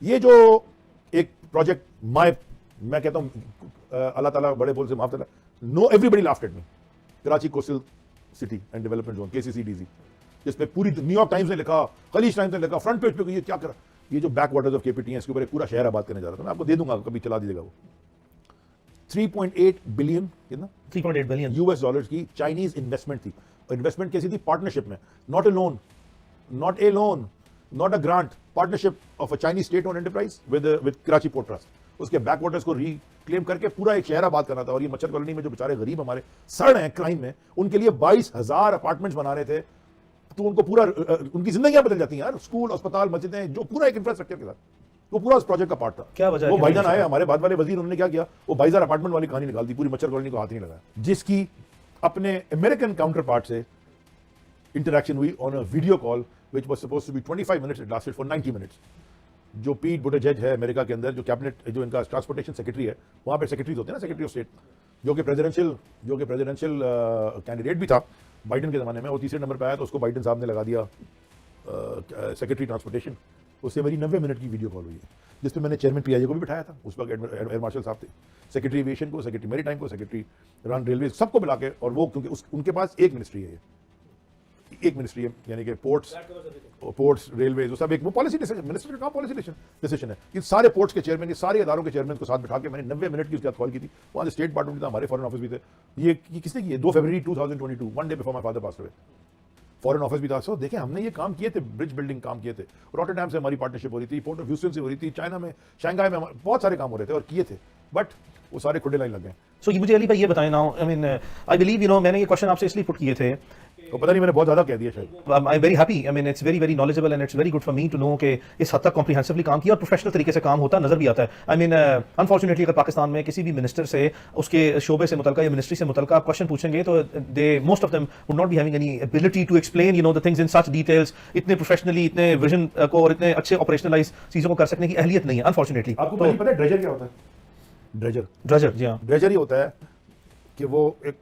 ये जो एक प्रोजेक्ट मैं कहता हूं अल्लाह ताला बड़े बोल से माफ करता, no everybody laughed at me, Karachi coastal city and development zone KCCDZ, जिसपे पूरी न्यूयॉर्क टाइम्स ने लिखा, खलीज टाइम्स ने लिखा, फ्रंट पेज पे ये क्या करा, ये जो बैक वाटर्स ऑफ KPT है इसके ऊपर एक पूरा शहर आबाद करने जा रहा था, मैं आपको दे दूंगा, कभी चला दीजिएगा वो। 3.8 बिलियन कितना 3.8 बिलियन US डॉलर्स की चाइनीज इन्वेस्टमेंट थी। और इन्वेस्टमेंट कैसी थी? पार्टनरशिप में, not a loan, not a grant, partnership of a Chinese state own enterprise with Karachi port trust. उसके बैक वाटर्स को रिक्लेम करके पूरा एक शहर आबाद करना था। और ये मच्छर कॉलोनी में जो बेचारे गरीब हमारे सड़ हैं क्राइम में, उनके लिए 22,000 अपार्टमेंट्स बना रहे थे। तो उनको पूरा उनकी जिंदगियां बदल जाती हैं यार, स्कूल, अस्पताल, मस्जिदें, जो पूरा एक इंफ्रास्ट्रक्चर के साथ, वो पूरा उस प्रोजेक्ट का पार्ट था। क्या वजह वो भाईजान आए हमारे बाद वाले वजीर, उन्होंने क्या किया, वो 22,000 अपार्टमेंट वाली कहानी निकाल दी, पूरी मच्छर कॉलोनी को हाथ नहीं लगाया। जिसकी अपने अमेरिकन काउंटर पार्ट से इंटरेक्शन हुई on a video call which was supposed to be 25 minutes, it lasted for 90 minutes. जो पीट बुटेजेज है अमेरिका के अंदर, जो कैबिनेट, जो इनका ट्रांसपोर्टेशन सेक्रेटरी है, वहां पे सेक्रेटरीज होते हैं ना, सेक्रेटरी ऑफ स्टेट, जो कि प्रेसिडेंशियल कैंडिडेट भी था बाइडन के जमाने में, वो तीसरे नंबर पे आया तो उसको बाइडन साहब ने लगा दिया सेक्रेटरी ट्रांसपोर्टेशन। उससे मेरी 90 मिनट की वीडियो कॉल हुई है, जिसपे मैंने चेयरमैन PIA को भी बिठाया था, उस वक्त एयर मार्शल साहब थे, सेक्रेटरी एविएशन को, सेक्रेटरी मैरीटाइम को, सेक्रेटरी रन रेलवे, सबको मिला के। और वो क्योंकि उनके पास एक मिनिस्ट्री है, एक मिनिस्ट्री है, यानी कि पोर्ट्स रेलवे, वो सब एक, वो पॉलिसी डिसीजन, मिनिस्टर का काम पॉलिसी डिसीजन है कि सारे पोर्ट्स के चेयरमैन, ये सारे इदारों के चेयरमैन को साथ बिठा के मैंने 90 मिनट की उसके साथ कॉल की थी। वहाँ स्टेट डिपार्टमेंट था, हमारे फॉरेन ऑफिस भी थे। ये किसने की है? 2 फरवरी 2022, 1 day before my father passed away. Foreign office भी था। सो देखें, हमने ये काम किए थे, ब्रिज बिल्डिंग काम किए थे, रॉटरडैम से हमारी पार्टनरशिप हो रही थी, पोर्ट ऑफ ह्यूस्टन से हो रही थी, चाइना में, शंघाई में, बहुत सारे काम हो रहे थे और किए थे, बट वो सारे खुडे लाइन लग गए। सो ये मुझे अली भाई ये बताएं now, I mean I believe मैंने ये क्वेश्चन आपसे इसलिए पुट किए थे, तो पता नहीं मैंने बहुत ज्यादा कह दिया शायद। I am very happy, I mean it's very very knowledgeable and it's very good for me to know कि इस हद तक कॉम्प्रिहेंसिवली काम किया और प्रोफेशनल तरीके से काम होता नजर भी आता है। आई मीन अनफॉर्चुनेटली अगर पाकिस्तान में किसी भी मिनिस्टर से, उसके शोबे से मुतल्लिका या मिनिस्ट्री से मुतल्लिका आप क्वेश्चन पूछेंगे तो they most of them would not be having any ability to explain the things in such details, इतने प्रोफेशनली, इतने विजन को और इतने अच्छे ऑपरेशनलाइज चीजों को कर सकने की अहलियत नहीं है अनफॉर्चुनेटली। आपको पता है ड्रेजर क्या होता है? ड्रेजर जी हाँ, ड्रेजर ही होता है कि वो एक,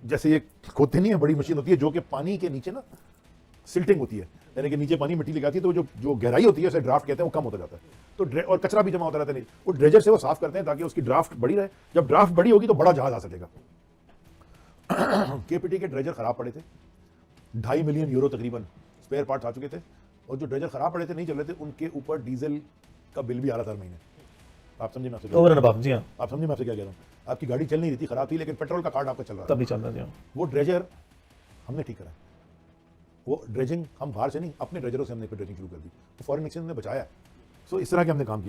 जैसे ये खोदते नहीं है, बड़ी मशीन होती है जो कि पानी के नीचे ना सिल्टिंग होती है, यानी कि नीचे पानी मिट्टी लगाती है, तो जो गहराई होती है उसे ड्राफ्ट कहते हैं, वो कम होता जाता है। तो और कचरा भी जमा होता रहता है, वो ड्रेजर से वो साफ करते हैं ताकि उसकी ड्राफ्ट बड़ी रहे। जब ड्राफ्ट बड़ी होगी तो बड़ा जहाज आ सकेगा। KPT के ड्रेजर खराब पड़े थे, 2.5 मिलियन यूरो तकरीबन स्पेयर पार्ट्स आ चुके थे, और जो ड्रेजर खराब पड़े थे, नहीं चल रहे थे, उनके ऊपर डीजल का बिल भी आ रहा था हर महीने। आप समझे मैं आपसे ओवर एंड अबव, जी हाँ, आप समझे मैं आपसे क्या कह रहा हूँ? आपकी गाड़ी चल नहीं रही थी, खराब थी, लेकिन पेट्रोल का कार्ड आपका चल रहा था, तब भी चल रहा है, जी हाँ। वो ड्रेजर हमने ठीक करा। वो ड्रेजिंग हम बाहर से नहीं, अपने ड्रेजरों से हमने ड्रेजिंग शुरू कर दी, तो फॉरेन एक्सचेंज ने बचाया। सो इस तरह के हमने काम किया।